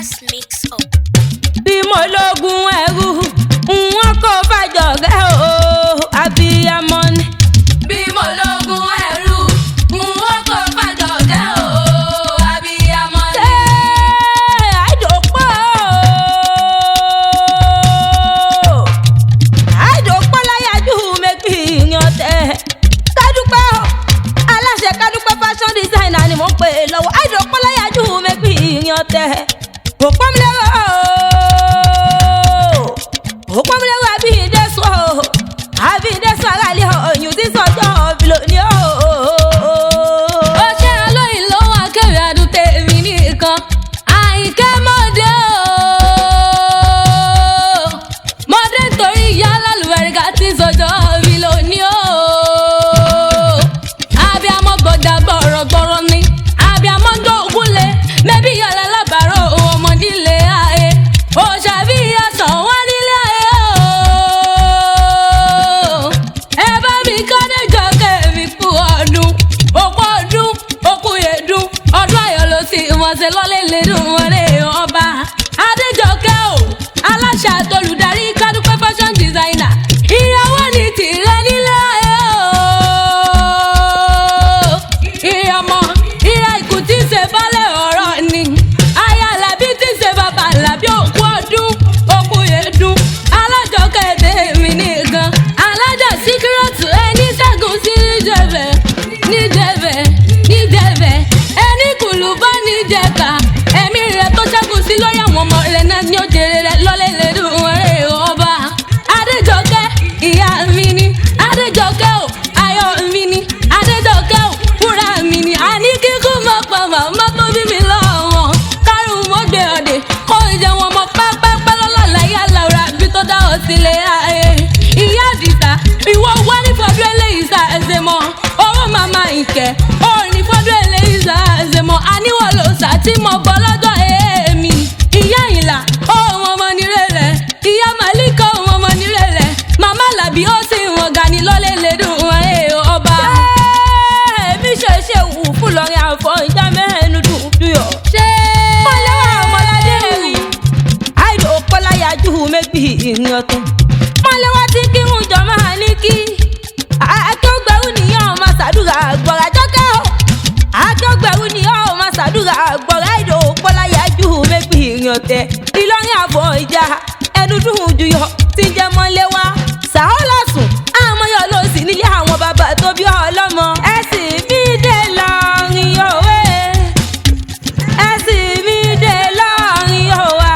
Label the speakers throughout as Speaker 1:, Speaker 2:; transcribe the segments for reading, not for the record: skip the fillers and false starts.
Speaker 1: Let's mix up.
Speaker 2: Bí mo lógun ẹrú wọn kò fàjọgẹ́ o abiyamọ ni. Bí mo lógun ẹrú wọn kò fàjọgẹ́ o abiyamọ ni. Ṣé àìdòpọ̀ láyájú mẹ́gbì yan tẹ̀. Kádúpẹ́ o aláṣẹ Kádúpẹ́ fashion designer ni mo ń pè lọ́wọ́. Àìdòpọ̀ láyájú mẹ́gbì yan tẹ̀. Òpómúlẹ́rọ̀ òpómúlẹ́rọ̀ àbíndẹ́sọ aráàlú ọ̀yùn tí sọjọ́ ọ̀bìlò ni ó. Ó ṣe alóyìn lọ́wọ́ akẹ́rẹ́ adùn tèmi nìkan àìkẹ́ mọ́dé o. Mọ́dé nítorí ìyá alálùbáríkà tí sọjọ́ ọ̀bìlò ni ó. Abiyamọ gbọ̀dà gbọ̀rọ̀gbọ̀rọ̀ ni abiyamọ ń dógúnlé mẹ́bí yàrá lábàárọ̀ ọmọdílé ayé òṣàbí àsàn wá nílé ayé o. Ẹ bá mi kọ́déjọ́ kẹ́mi kú ọdún òkú ọdún òkú yèdún ọdún ayọ̀ ló sì wọ́n ṣe lọ́lẹ̀ lẹ́dùn wọlé ọba Adéjọkẹ́ o aláṣẹ àtolùdarí Kádúpẹ́ fashion designer ìyàwó ni tìrẹ nílé ayé o. ìyàmọ ìyá ikú tí ń ṣe balẹ̀ ọ̀rọ̀ ni aya làbí tí ń ṣe bàbá làbí òkú ọdún òkú yèdún Alájọkẹ́ tèmi nìkan alájà Síkírọ̀tù ẹni ṣẹ́gun sí níjẹ̀bẹ̀ ẹni kùlù bá níjẹ̀ka ẹ̀mí rẹ̀ tó ṣẹ́gun sí lórí àwọn ọmọ rẹ̀ náà ní òjèrè rẹ̀ lọ́lẹ̀ lẹ́dùn ọ̀rẹ́ ọba Adéjọkẹ́ ìyá mi ni Adéjọkẹ́ o ayọ̀ mi ni Adéjọkẹ́ o fúnra mi ni àní kíkú mọ́ pa màmá tó bí mi lọ́wọ́ kárùn mọ́ gbé ọ̀dẹ̀ kó ìjẹ́ wọn mọ́ pápápá lọ́lọ́ láyé aláwọ̀ àbí tó dá ọ sílé ayé ìyá àdìsá ìwọ wá ní fọdún eléyìí sá ẹsẹ̀ mọ́ owó màmá ìkẹ́ ó ní fọdún eléyìí sá ẹsẹ̀ mọ́ àníwọ̀ ló sá tí mo bọ́ lọ́dọ̀ èmi ìyá ìlà ó wọn mọ nírẹ̀lẹ̀ ìyá màlíkà ó wọn mọ nírẹ̀lẹ̀ màmá làbí ó sì wọn ga ní lọ́lẹ̀ lẹ́dùn ọba. Èmi ṣe wù fún lọ́rin àfọ̀ ìjà mẹ́rin dùdúyọ̀. Ṣé mọ̀lẹ́wà ọmọládé rí àìdòpọ̀ láyájú mẹ́gbì ìrìn ọ̀tún. Mọ̀lẹ́wà tí kí ń jọ máa ní kí akẹ́gbẹ̀rú nìyẹn ọmọ ṣàdúrà gbọ̀rọ̀ Àjọkẹ́ o. Akẹ́gbẹ̀rú nìyẹn ọmọ ṣàdúrà gbọ̀rọ̀ àìdòpọ̀ láyájú mẹ́gbì ìrìn ọ̀tẹ̀. Ìlọrin àfọ̀ ìjà ẹnu dùn jùyọ̀ tí ń jẹ́ mọ́lẹ́wà. Sàólàsùn àmọ́yọ̀ ló sì nílé àwọn bàbá tó bí ọlọ́mọ. Ẹ sì mí dé lọ́rin òwe. Ẹ sì mí dé lọ́rin òwa.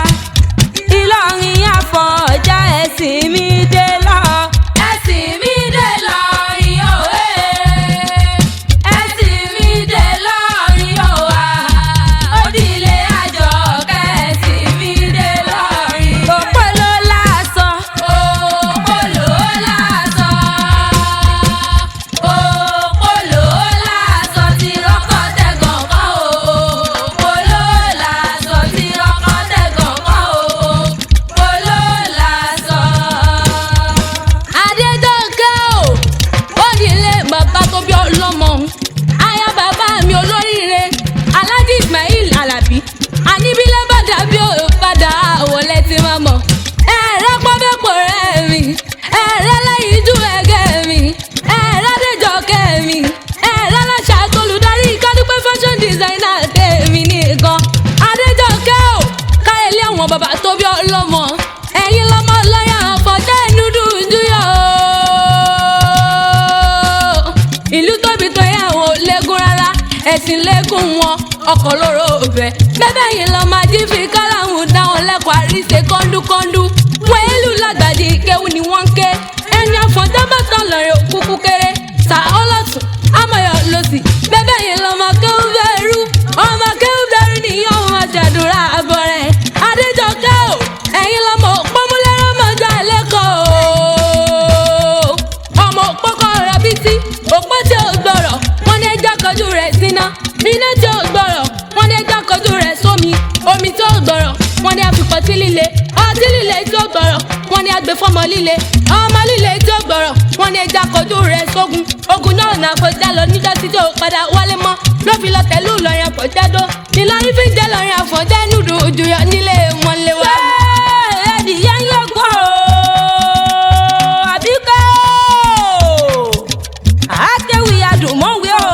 Speaker 2: Ìlọrin àfọ̀njá ẹ sì mí dé lọ. Ẹ sì mí dé lọ́rin òwe. Ẹ sì mí dé lọ́rin òwa. Òdìlé Àjọkẹ́ ẹ sì mí dé lọ́rin. Òpólò lásán. Òpólò lásán. Òpólò lásán tí rọ́kọ̀ tẹ̀gàn kan o. Òpólò lásán tí rọ́kọ̀ tẹ̀gàn kan o. Òpólò lásán. Adéjọkẹ́ o ó nílé bàbá tó bí ọlọ́mọ aya bàbá mi olóríire Alhaji Ismail Alabi àníbílẹ̀ bàdà bí ó padà wọlé tí máa mọ̀ ẹ̀rẹ́ pọ́bẹ́pọ̀ rẹ̀ mi ẹ̀rẹ́ lẹ́yìn ju ẹ̀gẹ́ mi ẹ̀rẹ́ Adéjọkẹ́ mi ẹ̀rẹ́ aláṣà àtolùdarí Kádúpẹ́ fashion designer tèmi nìkan Adéjọkẹ́ o káyẹ̀lé àwọn bàbá tó bí ọlọ́mọ ẹ̀yin lọ́mọ lọ́yà àfọ̀jẹ́ inú dùjú yọ ìlú tóbi tó yẹ àwọn lẹ́gùn rárá ẹ̀sìn lẹ́gùn wọn ọkọ̀ lóró ọbẹ̀ bẹ́ẹ̀ yìí lọ́ máa jí fi kálàhùn dáwọn lẹ́kọ̀ọ́ àríṣe kọ́ńdúkọ́ńdú wọ́n èlù lágbàdì kéwù ni wọ́n ń ké ẹni àfọ̀njá bàtàn lọ́rẹ̀ òkúkú kéré Sàólàsùn àmọ̀yọ̀ lọ́sì bẹ́ẹ̀ yìí lọ́ máa kéwù bẹ́ẹ̀rù ọmọ kéwù bẹ́ẹ̀rù nìyẹn ọmọ àjàdúrà àbọ̀rẹ̀ Adéjọkẹ́ o ẹ̀yin lọ́mọ òpómúlẹ́rọ̀ mọ́jà ẹlẹ́kọ̀ọ́ ọmọ òpókọ̀ rabítí òpó tí ò gbọ́rọ̀ wọ́n ní ẹja kọjú rẹ̀ síná iná tí ò gbọ́rọ̀ wọ́n ní ẹja kọjú rẹ̀ sómi omi tí ò gbọ́rọ̀ wọ́n ní àfikọ́ tí líle ọtí líle tí ò gbọ́rọ̀ wọ́n ní agbèfọ́mọ líle ọmọ líle tí ò gbọ́rọ̀ wọ́n ní ẹja kọjú rẹ̀ sógun ogun náà nà kọjá lọ níjọ́ tí tó padà wálé mọ́ ló fi lọ tẹ̀lú Ìlọrin àfọ̀njá dó Ìlọrin fi ń jẹ́ Ìlọrin àfọ̀njá nùdù ojú yọ nílé mọ́lé wa. Ẹ̀dìyẹ ń yọ̀gbọ́ àbíkọ́ àtẹ̀wì àdùnmọ́wé o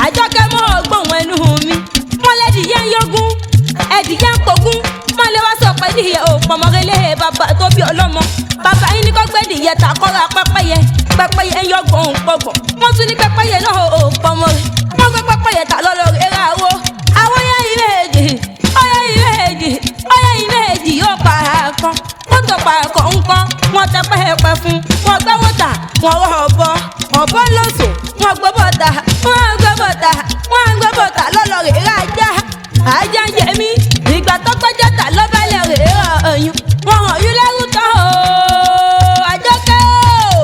Speaker 2: àjọkẹ́ mọ́ ọgbọ̀n ẹnu mi mọ́lẹ́dìyẹ ń yọ̀gún ẹ̀dìyẹ ń pogún mọ́lẹ́ wá sọ pé ẹ̀dìyẹ ò pọ̀mọ́rẹ́lẹ́ bàbá tó bí ọlọ́mọ bàbá yín ní kó gbẹ́dìyẹ ta kọ́ra pẹ́pẹ́yẹ pẹ́pẹ́yẹ ń yọ̀gbọ̀n òun pọ̀gbọ̀n wọ́n tún ní pẹ́pẹ́yẹ náà ò pọ̀mọ́rẹ́ wọ́n gbé pẹ́pẹ́yẹ ta lọ́lọ́rẹ́ ra wo àwọn yẹn ìrèjì ọyẹ ìrèjì yóò para kan wọ́n tó para kan ńkan wọ́n tẹ pẹ́ẹ́pẹ́ fún wọ́n gbẹ́ wọ́tà wọ́n rọ ọ̀bọ lọ́sọ̀ wọ́n gbé bọ́tà lọ́lọ́rẹ́ ra ajá ń yẹ mí ìgbà tó gbẹ́jọ́ ta lọ́bàlẹ̀ rẹ̀ ọ̀yún wọ́n hàn yín lẹ́rú tán o àjọkẹ́ o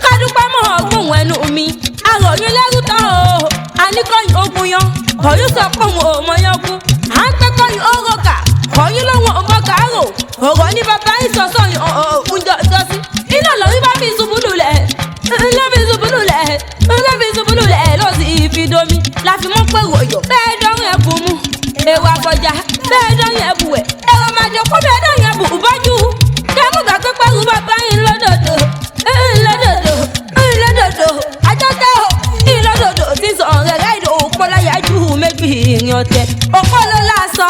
Speaker 2: kádúpẹ́ mọ́ ọgbọ̀n ẹnu mi àrò yín lẹ́rú tán o àníkọ́yìn ogun yan ọ̀yún sọ pé òun ò mọ yan kú à ń pẹ́ kọ́yìn ó rọ̀kà ọ̀yún lóhun ọmọ kàárò ọ̀rọ̀ ní bàbá yín sọ̀sọ̀ yìí ọ̀hún jọ́sí iná lọ́rí bá fi ṣubú lulẹ̀ lọ sí ìfidomi láfi mọ́ pé ròyò bẹ́ẹ̀ dọ́rùn ẹ̀bù mu èèwà àfọ̀jà bẹ́ẹ̀ dọ́rùn ẹ̀bù ẹ̀ ẹ̀rọ màjọ kó bẹ́ẹ̀ dọ́rùn ẹ̀bù bọ́jú kẹ́mú gbàgbé pẹ̀lú bàbá yín lọ́dọ̀dọ̀ àjọkẹ́ o ìlọ́dọ̀dọ̀ ti sọ ọ̀rẹ́ ráìdò òpó láyà jù méjì ìrìn ọ̀tẹ̀ òpó ló lásọ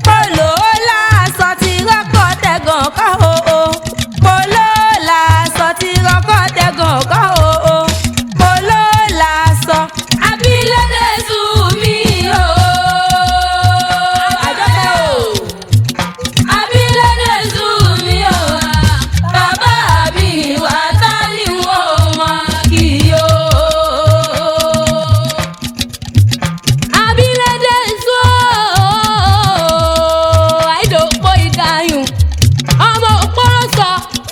Speaker 2: polo lásọ ti rọ́pọ̀ tẹ̀gàn kọ́ o polo lásọ ti rọ́pọ̀ tẹ̀gàn kọ́ o polo lásọ abilẹ̀ sùn mí o àjọkẹ́ o abilẹ̀ sùn mí o bàbá mi wà tá ní wọ́n mọ́ kí o. abilẹ̀ sùn àìdòpọ̀ ìdáyùn ọmọ òpóró sọ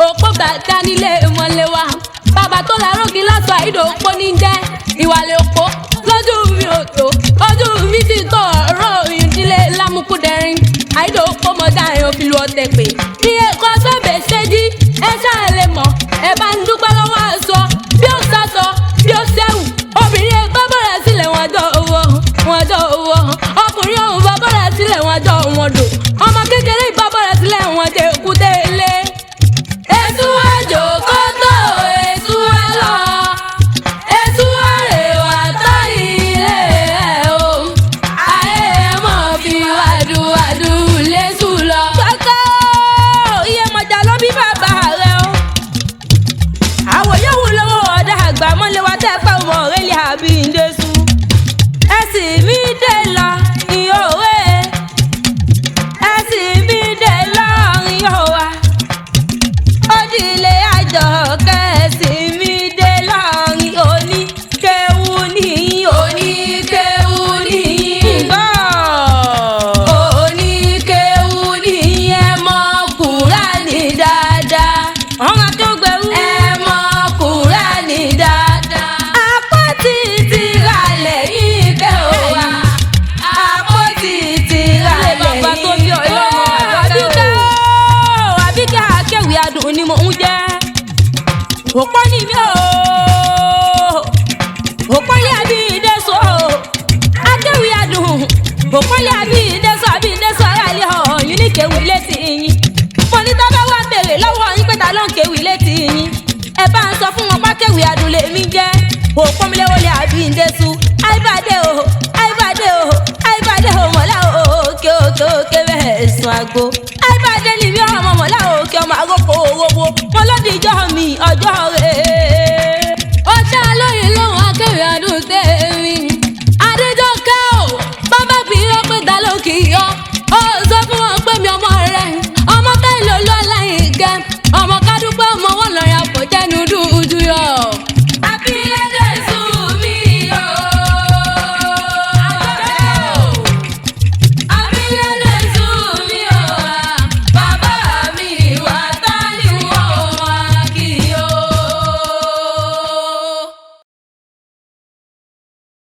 Speaker 2: òpó bàtà nílé mọ́lẹ̀ wa bàbá tó la rógi lásọ àìdòpọ̀ ní jẹ́ ìwàlẹ̀ òpó lójú mi ò tó ojú mi ti tó ọ̀rọ̀ ìdílé lámùkúdẹ́rin àìdòpọ̀ mọ̀dá ẹ̀yàn fi lu ọ̀tẹ̀ pé ní ẹ̀kọ́ sọ́bẹ̀ ṣẹ́jí ẹ ṣáà lè mọ̀ ẹ bá ń dúpẹ́ lọ́wọ́ àṣọ bí ó sásọ bí ó ṣẹ́wù obìnrin ẹgbẹ́ bọ̀rẹ̀ sílẹ̀ wọn jọ owó ọkùnrin ọ̀hún bá bọ̀rẹ̀ sílẹ̀ wọn jọ wọn dò ọmọ kékeré ìbá bọ̀rẹ̀ sílẹ̀ wọn jẹ òkúté ilé. ètò àjò kọ́tọ̀ ètò àlọ́ ètò àrèwà tó ilé ẹ̀ o ayé ẹ̀ mọ̀ fi wàdùwàdù lẹ́sù lọ. kọ́kọ́ iye mọ̀jà ló bí bàbá rẹ o àwòyẹ wù lọ́wọ́ ọ̀dà àgbà mọ́lẹ̀ wa tẹ́ pẹ́ wọ̀ rẹ́lẹ̀ àbí ìdẹ́sù ẹ̀sìn mi dé lọ ìhòòhè ẹ̀sìn mi dé lọ ìhòòhà òdìlé Àjọkẹ́ ẹ̀sìn mi dé lọ oníkéwú nìyí oníkéwú nìyí gbọ́ oníkéwú nìyí ẹ mọ̀ Kùránì dáadáa ọ̀rọ̀ tó gbẹ̀wú ẹ mọ̀ Kùránì dáadáa àpótí ti ralẹ̀ yìí kẹ́ ò wá àpótí ti ralẹ̀ yìí bàbá tó bí ọlọ́mọ àbíkẹ́ akéwì adùn ni mò ń jẹ́ òpó ni mí o òpó lé àbí ìdẹ́sọ akéwì adùn òpó lé àbí ìdẹ́sọ aráàlú ọ̀yún ní kéwì létí yín mo ní tọ́ bá wá béèrè lọ́wọ́ yín pé ta ló ń kéwì létí yín ẹ bá ń sọ fún wọn pákéwì adùn lèmi jẹ́ òpó mi léwọlé àbí ìdẹ́sọ àìbàdé o mọ̀lá òkè bẹ́ẹ̀ sùn àgbo àìbàdé ni bí ọmọ mọ̀lá òkè ọmọ àgókò owó mo lọ́dún ìjọ mi ọjọ́ rẹ.